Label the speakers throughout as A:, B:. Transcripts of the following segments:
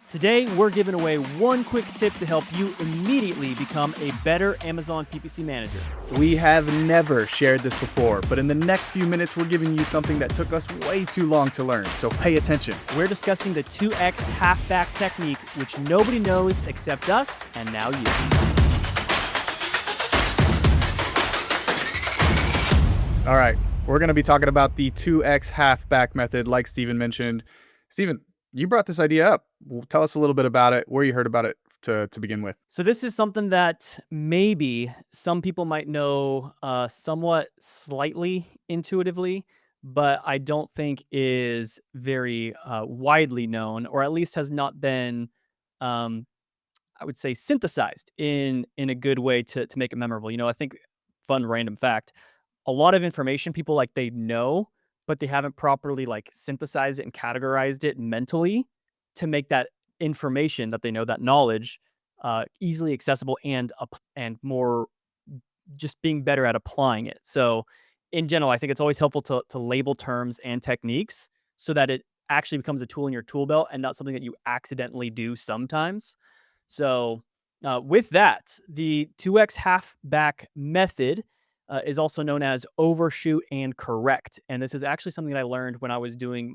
A: Today, we're giving away one quick tip to help you immediately become a better Amazon PPC manager.
B: We have never shared this before, but in the next few minutes, we're giving you something that took us way too long to learn, so pay attention.
A: We're discussing the 2x halfback technique, which nobody knows except us and now you.
B: All right, we're going to be talking about the 2x halfback method, like Steven mentioned. Steven, you brought this idea up. Tell us a little bit about it, where you heard about it to begin with.
A: So this is something that maybe some people might know somewhat slightly intuitively, but I don't think is very widely known, or at least has not been, um, I would say, synthesized in a good way to make it memorable. I think, fun random fact, a lot of information people like they know, but they haven't properly like synthesized it and categorized it mentally to make that information that they know, that knowledge, easily accessible and more just being better at applying it. So in general, I think it's always helpful to label terms and techniques so that it actually becomes a tool in your tool belt and not something that you accidentally do sometimes. So with that, the 2x halfback method is also known as overshoot and correct. And this is actually something that I learned when I was doing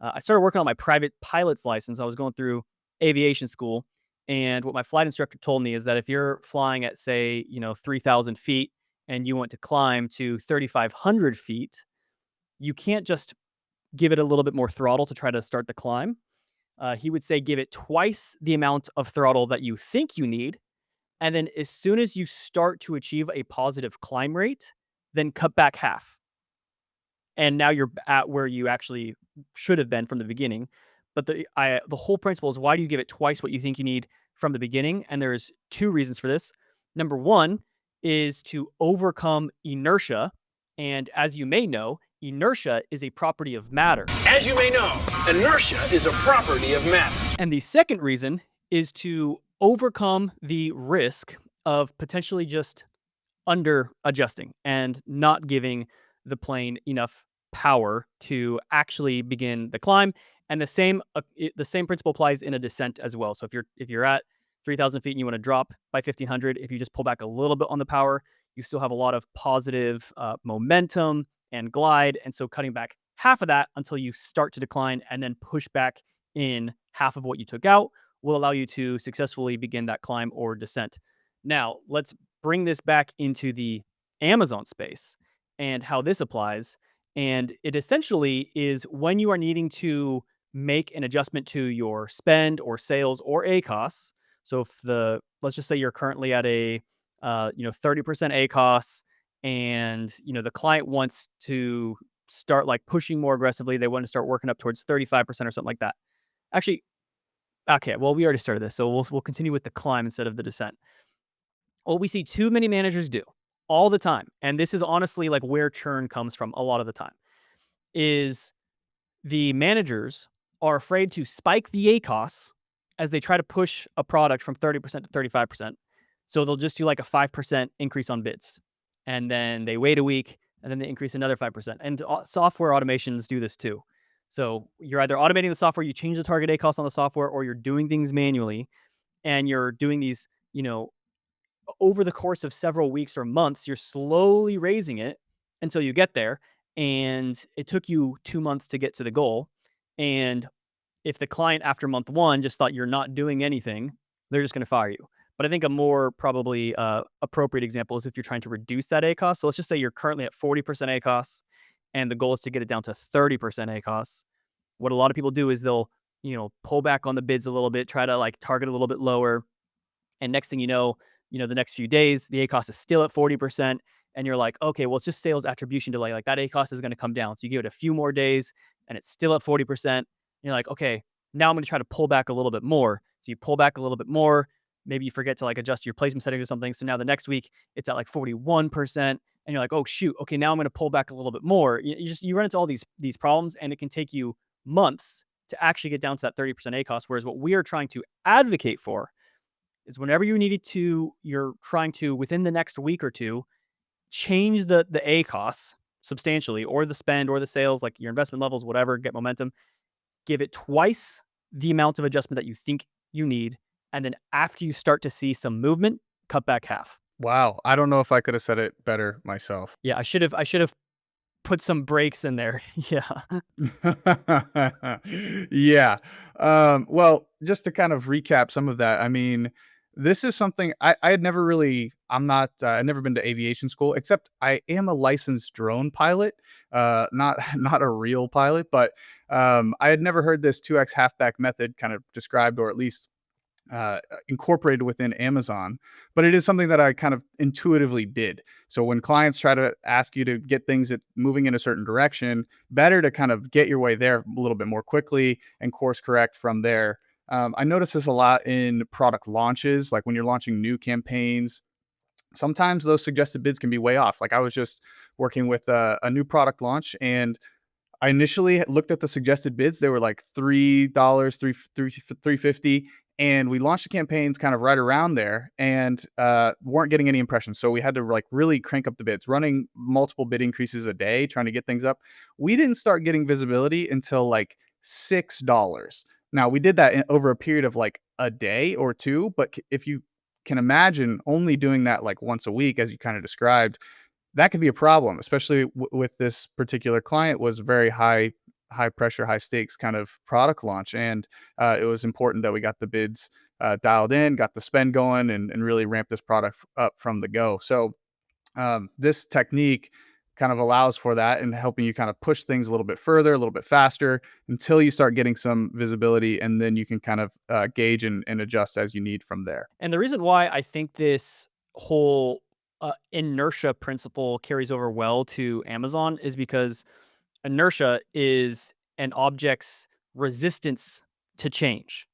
A: I started working on my private pilot's license. I was going through aviation school. And what my flight instructor told me is that if you're flying at, say, 3,000 feet and you want to climb to 3,500 feet, you can't just give it a little bit more throttle to try to start the climb. He would say give it twice the amount of throttle that you think you need. And then as soon as you start to achieve a positive climb rate, then cut back half. And now you're at where you actually should have been from the beginning. But the whole principle is, why do you give it twice what you think you need from the beginning? And there's two reasons for this. Number one is to overcome inertia. And as you may know, inertia is a property of matter.
C: As you may know, inertia is a property of matter.
A: And the second reason is to overcome the risk of potentially just under adjusting and not giving the plane enough power to actually begin the climb. And the same principle applies in a descent as well. So if you're at 3,000 feet and you want to drop by 1,500, if you just pull back a little bit on the power, you still have a lot of positive momentum and glide. And so cutting back half of that until you start to decline and then push back in half of what you took out will allow you to successfully begin that climb or descent. Now, let's bring this back into the Amazon space and how this applies. And it essentially is when you are needing to make an adjustment to your spend or sales or ACOS. So let's just say you're currently at a 30% ACOS, and the client wants to start like pushing more aggressively. They want to start working up towards 35% or something like that. Actually, okay, well, we already started this, so we'll continue with the climb instead of the descent. What we see too many managers do all the time, and this is honestly like where churn comes from a lot of the time, is the managers are afraid to spike the ACOS as they try to push a product from 30% to 35%. So they'll just do like a 5% increase on bids, and then they wait a week, and then they increase another 5%. And software automations do this too. So you're either automating the software, you change the target ACOS on the software, or you're doing things manually, and you're doing these, over the course of several weeks or months, you're slowly raising it until you get there. And it took you 2 months to get to the goal. And if the client after month one just thought you're not doing anything, they're just going to fire you. But I think a more probably appropriate example is if you're trying to reduce that ACOS. So let's just say you're currently at 40% ACOS and the goal is to get it down to 30% ACOS. What a lot of people do is they'll, pull back on the bids a little bit, try to like target a little bit lower. And next thing you know, the next few days, the ACOS is still at 40%. And you're like, okay, well, it's just sales attribution delay. Like that ACOS is going to come down. So you give it a few more days and it's still at 40%. And you're like, okay, now I'm going to try to pull back a little bit more. So you pull back a little bit more. Maybe you forget to like adjust your placement settings or something. So now the next week it's at like 41%. And you're like, oh shoot, okay, now I'm going to pull back a little bit more. You run into all these problems, and it can take you months to actually get down to that 30% ACOS. Whereas what we are trying to advocate for is whenever you're trying to, within the next week or two, change the ACOS substantially, or the spend or the sales, like your investment levels, whatever, get momentum, give it twice the amount of adjustment that you think you need. And then after you start to see some movement, cut back half.
B: Wow. I don't know if I could have said it better myself.
A: Yeah, I should have put some breaks in there. Yeah.
B: Yeah. Well, just to kind of recap some of that, I mean, this is something I had never really, I'm not, I've never been to aviation school, except I am a licensed drone pilot, not, not a real pilot, but I had never heard this 2x halfback method kind of described, or at least uh, incorporated within Amazon, but it is something that I kind of intuitively did. So when clients try to ask you to get things that moving in a certain direction, better to kind of get your way there a little bit more quickly and course correct from there. I notice this a lot in product launches, like when you're launching new campaigns. Sometimes those suggested bids can be way off. Like I was just working with a new product launch, and I initially looked at the suggested bids. They were like $3, 350, and we launched the campaigns kind of right around there, and weren't getting any impressions. So we had to like really crank up the bids, running multiple bid increases a day, trying to get things up. We didn't start getting visibility until like $6. Now we did that over a period of like a day or two, but if you can imagine only doing that like once a week, as you kind of described, that could be a problem, especially with this particular client. Was very high pressure, high stakes kind of product launch, and it was important that we got the bids dialed in, got the spend going, and really ramped this product up from the go. So this technique kind of allows for that and helping you kind of push things a little bit further, a little bit faster until you start getting some visibility, and then you can kind of gauge and adjust as you need from there.
A: And the reason why I think this whole inertia principle carries over well to Amazon is because inertia is an object's resistance to change.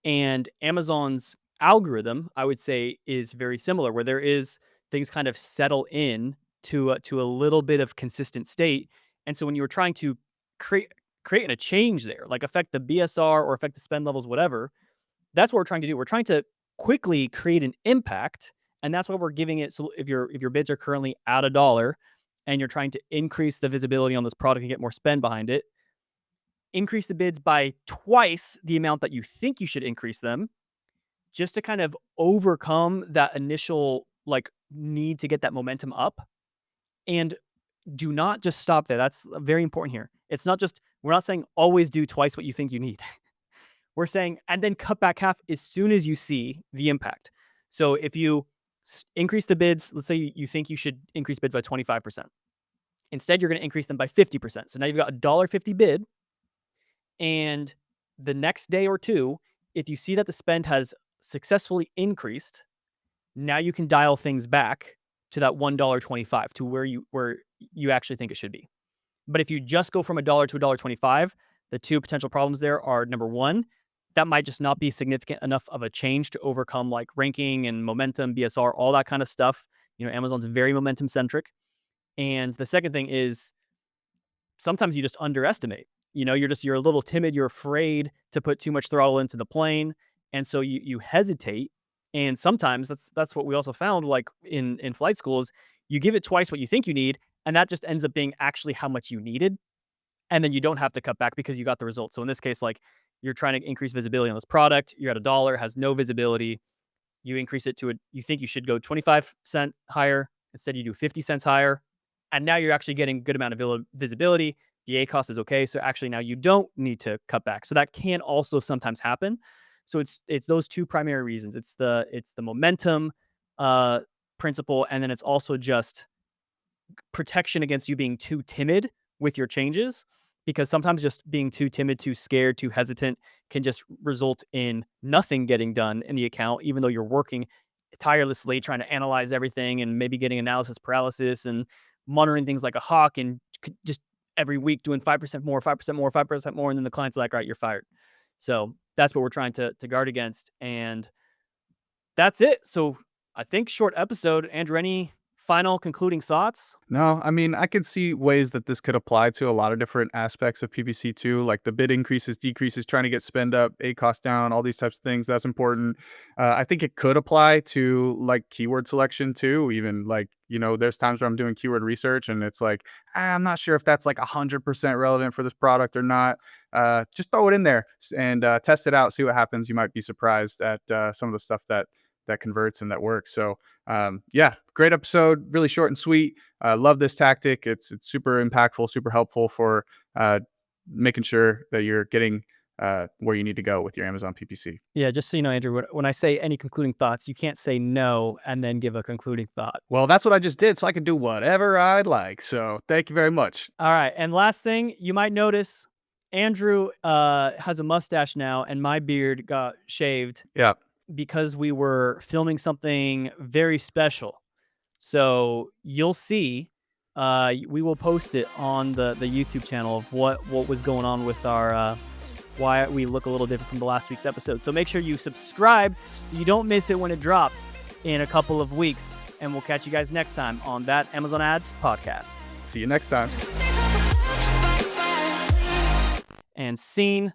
A: And Amazon's algorithm, I would say, is very similar, where there is things kind of settle in to a little bit of consistent state. And so when you were trying to create a change there, like affect the BSR or affect the spend levels, whatever, that's what we're trying to do. We're trying to quickly create an impact, and that's why we're giving it. So if your bids are currently at a dollar, and you're trying to increase the visibility on this product and get more spend behind it, increase the bids by twice the amount that you think you should increase them, just to kind of overcome that initial like need to get that momentum up. And do not just stop there. That's very important here. It's not just, we're not saying always do twice what you think you need. We're saying, and then cut back half as soon as you see the impact. So if you increase the bids, let's say you think you should increase bids by 25%. Instead, you're going to increase them by 50%. So now you've got a $1.50 bid. And the next day or two, if you see that the spend has successfully increased, now you can dial things back to that $1.25 to where you actually think it should be. But if you just go from a dollar to $1.25, the two potential problems there are, number one, that might just not be significant enough of a change to overcome like ranking and momentum, BSR, all that kind of stuff. Amazon's very momentum centric. And the second thing is sometimes you just underestimate. You're a little timid, you're afraid to put too much throttle into the plane. And so you hesitate. And sometimes that's what we also found, like in flight schools, you give it twice what you think you need, and that just ends up being actually how much you needed. And then you don't have to cut back because you got the result. So in this case, like you're trying to increase visibility on this product, you're at a dollar, has no visibility. You increase it to you think you should go 25% higher. Instead, you do 50 cents higher. And now you're actually getting a good amount of visibility. The ACOS is okay. So actually now you don't need to cut back. So that can also sometimes happen. So it's those two primary reasons. It's the momentum principle, and then it's also just protection against you being too timid with your changes, because sometimes just being too timid, too scared, too hesitant can just result in nothing getting done in the account, even though you're working tirelessly trying to analyze everything and maybe getting analysis paralysis and monitoring things like a hawk, and just every week doing 5% more, 5% more, 5% more. And then the client's like, all right, you're fired. So that's what we're trying to guard against. And that's it. So I think short episode. Andrew, any final concluding thoughts?
B: No, I mean, I could see ways that this could apply to a lot of different aspects of PPC too, like the bid increases, decreases, trying to get spend up, ACOS down, all these types of things. That's important. I think it could apply to like keyword selection too. Even like, there's times where I'm doing keyword research and it's like, I'm not sure if that's like 100% relevant for this product or not. just throw it in there and test it out, see what happens. You might be surprised at some of the stuff that converts and that works. So yeah, great episode, really short and sweet. Love this tactic. It's super impactful, super helpful for making sure that you're getting where you need to go with your Amazon PPC.
A: Yeah, just so you know, Andrew, when I say any concluding thoughts, you can't say no and then give a concluding thought.
B: Well, that's what I just did, so I can do whatever I'd like. So thank you very much.
A: All right, and last thing, you might notice Andrew has a mustache now, and my beard got shaved
B: Yeah.
A: because we were filming something very special. So you'll see, we will post it on the YouTube channel of what was going on with our why we look a little different from the last week's episode. So make sure you subscribe so you don't miss it when it drops in a couple of weeks. And we'll catch you guys next time on That Amazon Ads Podcast.
B: See you next time.
A: And scene.